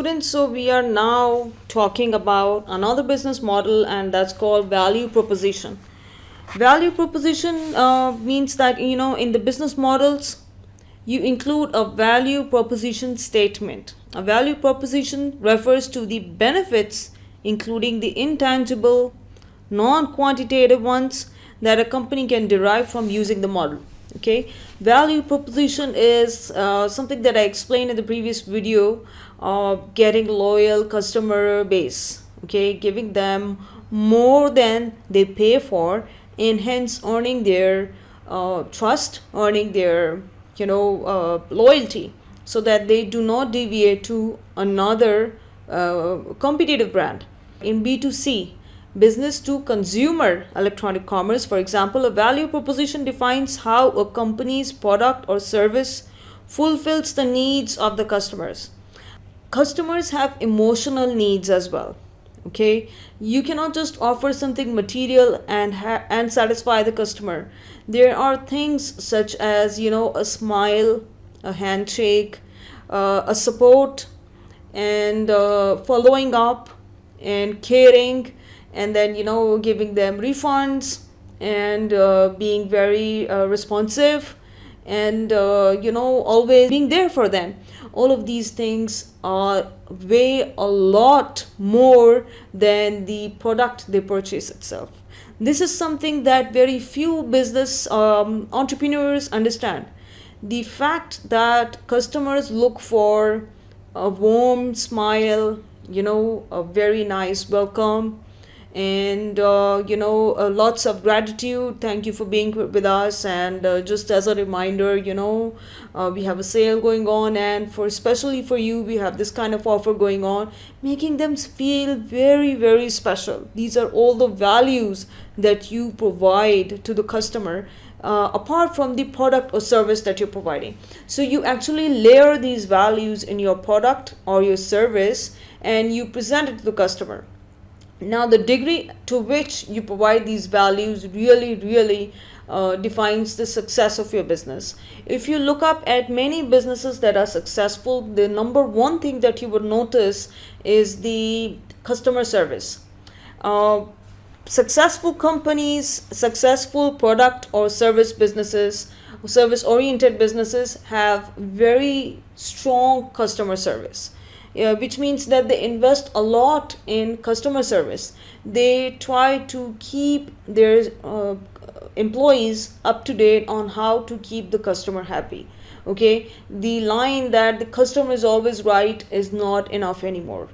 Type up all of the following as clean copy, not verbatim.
students, so we are now talking about another business model, and that's called value proposition. Value proposition means that, in the business models, you include a value proposition statement. A value proposition refers to the benefits, including the intangible, non-quantitative ones, that a company can derive from using the model. Okay, value proposition is something that I explained in the previous video, getting loyal customer base. Okay, giving them more than they pay for, and hence earning their trust, earning their loyalty, so that they do not deviate to another competitive brand. In B2C, business to consumer electronic commerce, for example, a value proposition defines how a company's product or service fulfills the needs of the customers. Customers have emotional needs as well. Okay, you cannot just offer something material and satisfy the customer. There are things such as a smile, a handshake, a support, and following up and caring, and then giving them refunds, and being very responsive, and always being there for them. All of these things weigh a lot more than the product they purchase itself. This is something that very few business entrepreneurs understand. The fact that customers look for a warm smile, a very nice welcome, and lots of gratitude. Thank you for being with us, and just as a reminder, we have a sale going on, and especially for you, we have this kind of offer going on, making them feel very, very special. These are all the values that you provide to the customer, apart from the product or service that you're providing. So you actually layer these values in your product or your service, and you present it to the customer. Now, the degree to which you provide these values really defines the success of your business. If you look up at many businesses that are successful, the number one thing that you would notice is the customer service. Successful companies, successful product or service businesses, service-oriented businesses have very strong customer service. Which means that they invest a lot in customer service. They try to keep their employees up to date on how to keep the customer happy. Okay, the line that the customer is always right is not enough anymore.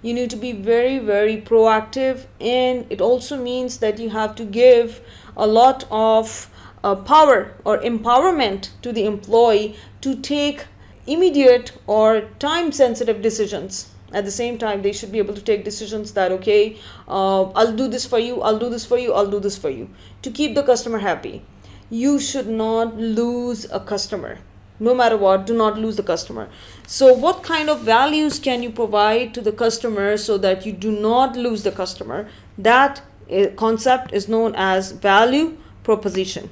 You need to be very, very proactive, and it also means that you have to give a lot of power or empowerment to the employee to take immediate or time sensitive decisions. At the same time, they should be able to take decisions that, okay, I'll do this for you, I'll do this for you, I'll do this for you, to keep the customer happy. You should not lose a customer. No matter what, do not lose the customer. So what kind of values can you provide to the customer so that you do not lose the customer? That concept is known as value proposition.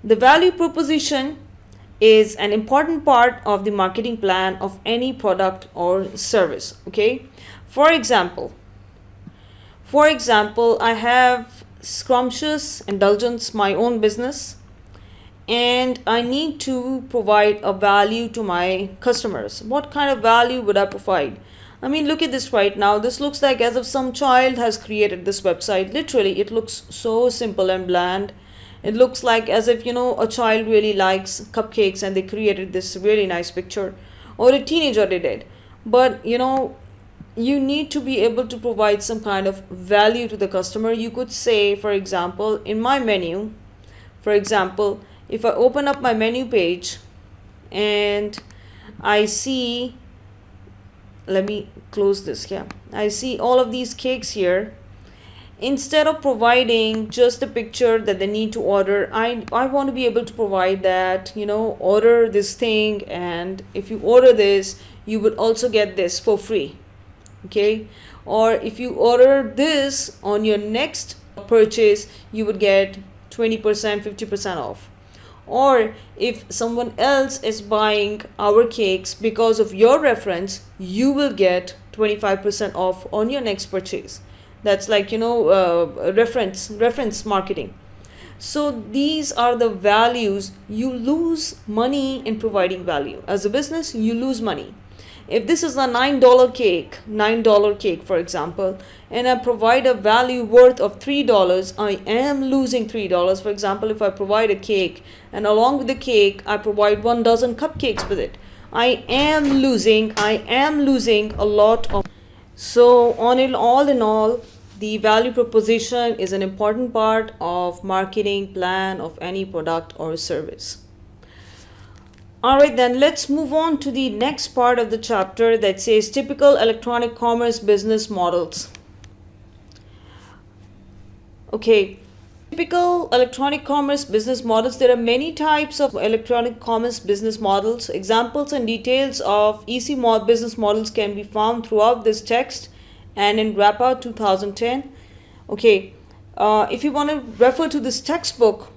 The value proposition is an important part of the marketing plan of any product or service. Okay, for example, I have scrumptious indulgence, my own business, and I need to provide a value to my customers. What kind of value would I provide? I mean, look at this right now. This looks like as if some child has created this website. Literally, it looks so simple and bland. It looks like as if, a child really likes cupcakes and they created this really nice picture, or a teenager did. But, you need to be able to provide some kind of value to the customer. You could say, for example, in my menu, if I open up my menu page and I see, let me close this, I see all of these cakes here. Instead of providing just a picture that they need to order, I want to be able to provide that, order this thing, and if you order this, you would also get this for free. Okay, or if you order this on your next purchase, you would get 20%, 50% off. or if someone else is buying our cakes because of your reference, you will get 25% off on your next purchase. That's like, reference marketing. So these are the values. You lose money in providing value. As a business, you lose money. If this is a $9 cake, for example, and I provide a value worth of $3, I am losing $3. For example, if I provide a cake and along with the cake, I provide 1 dozen cupcakes with it, I am losing a lot of. So all in all, the value proposition is an important part of marketing plan of any product or service. Alright, then let's move on to the next part of the chapter that says typical electronic commerce business models. Okay, typical electronic commerce business models. There are many types of electronic commerce business models. Examples and details of EC business models can be found throughout this text and in RAPA 2010. Okay, if you want to refer to this textbook,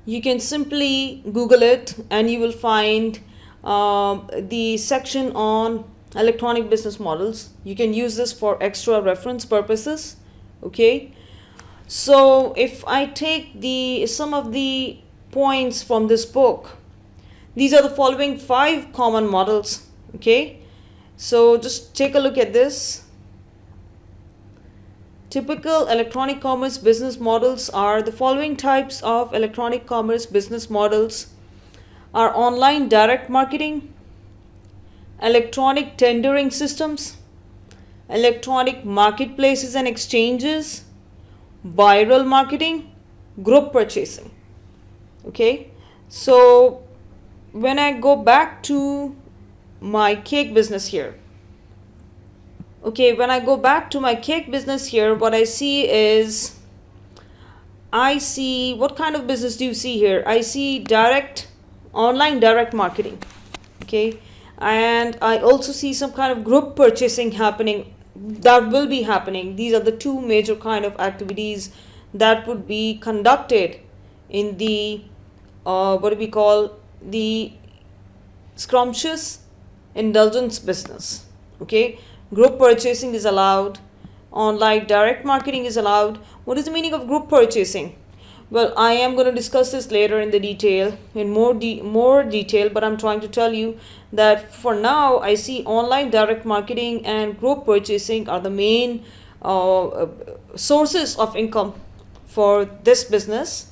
you can simply Google it and you will find the section on electronic business models. You can use this for extra reference purposes. Okay, so if I take some of the points from this book, these are the following 5 common models. Okay, so just take a look at this. Typical electronic commerce business models are the following types of electronic commerce business models are online direct marketing, electronic tendering systems, electronic marketplaces and exchanges, viral marketing, group purchasing. Okay, so when I go back to my cake business here, what I see is, what kind of business do you see here? I see online direct marketing. Okay, and I also see some kind of group purchasing happening. That will be happening. These are the 2 major kind of activities that would be conducted in the what do we call the scrumptious indulgence business. Okay, group purchasing is allowed, online direct marketing is allowed. What is the meaning of group purchasing? Well, I am going to discuss this later in more detail, but I'm trying to tell you that for now I see online direct marketing and group purchasing are the main sources of income for this business.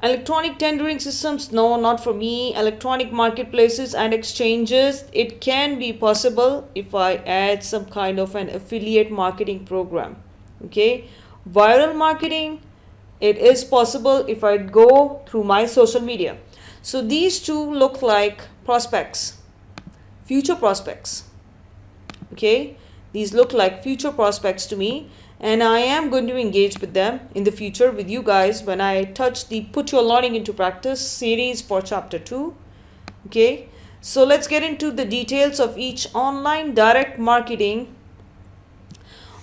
Electronic tendering systems, no, not for me. Electronic marketplaces and exchanges, it can be possible if I add some kind of an affiliate marketing program. Okay, viral marketing, it is possible if I go through my social media. So these 2 look like prospects, future prospects. Okay, these look like future prospects to me, and I am going to engage with them in the future with you guys when I touch the Put Your Learning into Practice series for chapter 2. Okay, so let's get into the details of each. Online direct marketing.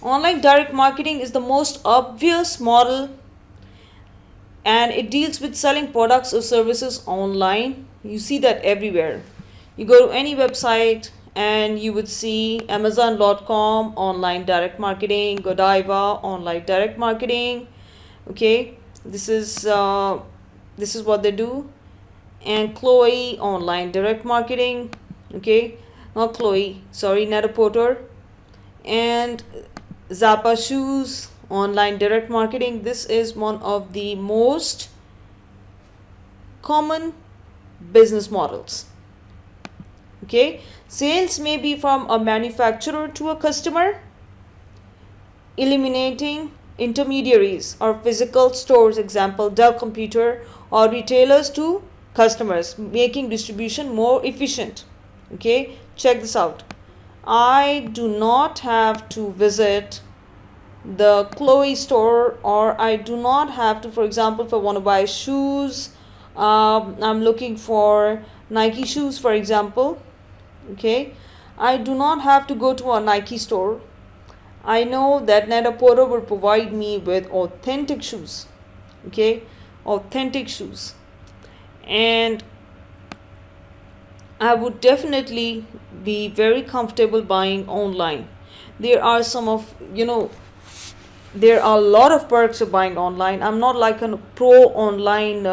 Online direct marketing is the most obvious model, and it deals with selling products or services online. You see that everywhere. You go to any website and you would see Amazon.com, online direct marketing, Godiva, online direct marketing. Okay, this is what they do. And Chloe, online direct marketing. Okay, not Chloe, sorry, Net-a-Porter. And Zappa Shoes, online direct marketing. This is one of the most common business models. Okay, sales may be from a manufacturer to a customer, eliminating intermediaries or physical stores, example Dell Computer, or retailers to customers, making distribution more efficient. Okay, check this out. I do not have to visit the Chloe store, or I do not have to, for example, if I want to buy shoes, I'm looking for Nike shoes, for example. Okay, I do not have to go to a Nike store. I know that Net-a-Porter will provide me with authentic shoes. Okay, authentic shoes. And I would definitely be very comfortable buying online. There are some of, there are a lot of perks of buying online. I'm not like a pro online,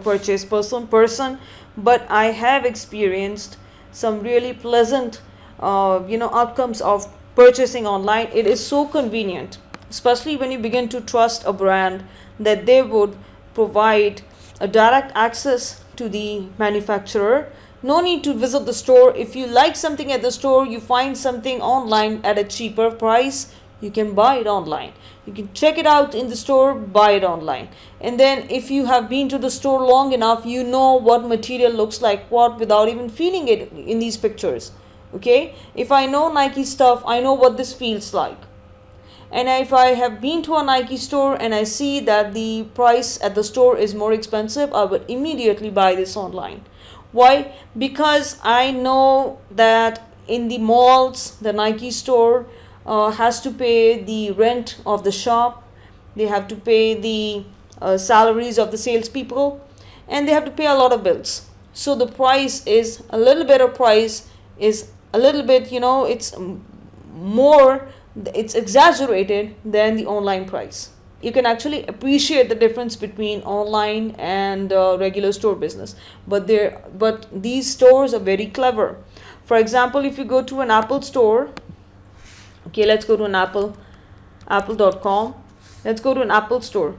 purchase person, but I have experienced some really pleasant, outcomes of purchasing online. It is so convenient, especially when you begin to trust a brand that they would provide a direct access to the manufacturer. No need to visit the store. If you like something at the store, you find something online at a cheaper price, you can buy it online. You can check it out in the store, buy it online. And then if you have been to the store long enough, you know what material looks like what without even feeling it in these pictures. Okay, if I know Nike stuff, I know what this feels like. And if I have been to a Nike store and I see that the price at the store is more expensive, I would immediately buy this online. Why? Because I know that in the malls, the Nike store has to pay the rent of the shop, they have to pay the salaries of the salespeople, and they have to pay a lot of bills. So the price is a little bit of price is a little bit, it's more, it's exaggerated than the online price. You can actually appreciate the difference between online and regular store business. But these stores are very clever. For example, if you go to an Apple store, okay, let's go to an apple.com. Let's go to an Apple store,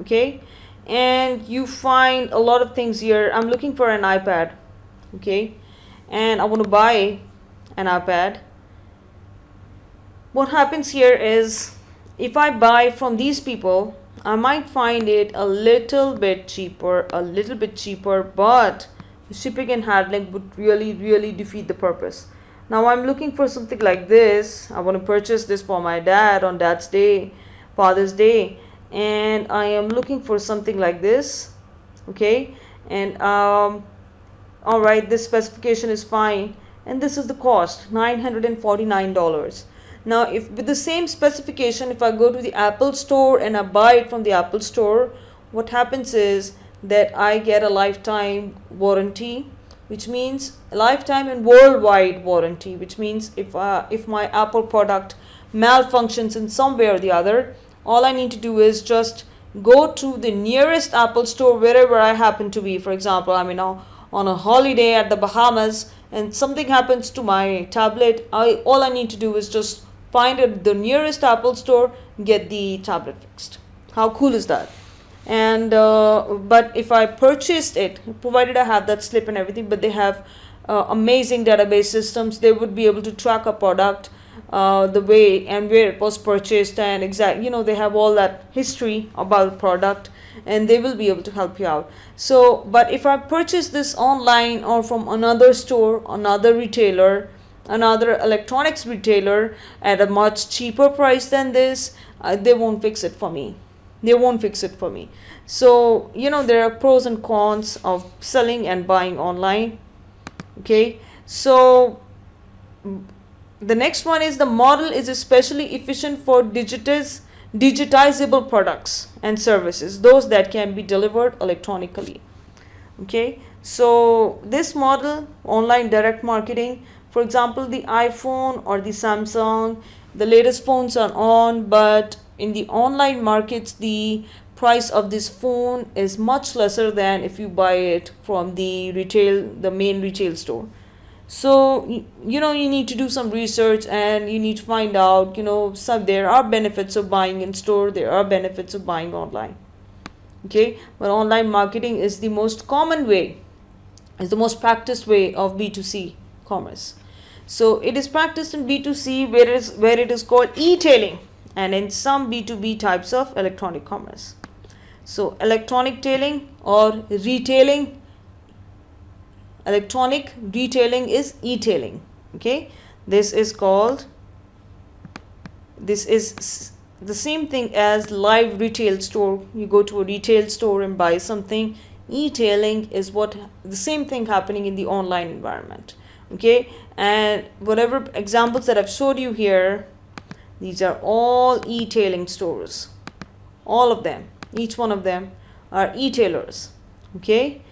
okay, and you find a lot of things here. I'm looking for an iPad, okay, and I want to buy an iPad. What happens here is, if I buy from these people, I might find it a little bit cheaper, but the shipping and handling would really, really defeat the purpose. Now I'm looking for something like this. I want to purchase this for my dad on Dad's Day, Father's Day, and I am looking for something like this, okay, and all right, this specification is fine, and this is the cost, $949. Now, if with the same specification, if I go to the Apple store and I buy it from the Apple store, what happens is that I get a lifetime warranty, which means a lifetime and worldwide warranty, which means if my Apple product malfunctions in some way or the other, all I need to do is just go to the nearest Apple store wherever I happen to be. For example, I'm on a holiday at the Bahamas and something happens to my tablet. All I need to do is just find the nearest Apple store, get the tablet fixed. How cool is that? And but if I purchased it, provided I have that slip and everything, but they have amazing database systems, they would be able to track a product, the way and where it was purchased, and they have all that history about the product, and they will be able to help you out. So, but if I purchase this online or from another store, another retailer, another electronics retailer at a much cheaper price than this, they won't fix it for me. So there are pros and cons of selling and buying online. Okay, so the next one is, the model is especially efficient for digitizable products and services, those that can be delivered electronically. Okay, so this model, online direct marketing, for example, the iPhone or the Samsung, the latest phones are on, but in the online markets, the price of this phone is much lesser than if you buy it from the main retail store. So you need to do some research, and you need to find out, there are benefits of buying in store, there are benefits of buying online. Okay, but online marketing is the most common way, is the most practiced way of B2C commerce. So it is practiced in B2C where it is called e-tailing, and in some B2B types of electronic commerce. So electronic retailing is e-tailing. Okay, this is the same thing as live retail store. You go to a retail store and buy something. E-tailing is the same thing happening in the online environment. Okay, and whatever examples that I've showed you here, these are all e-tailing stores. All of them, each one of them are e-tailers. Okay.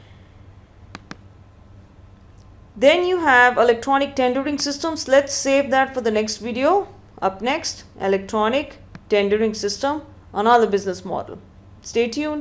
Then you have electronic tendering systems. Let's save that for the next video. Up next, electronic tendering system, another business model. Stay tuned.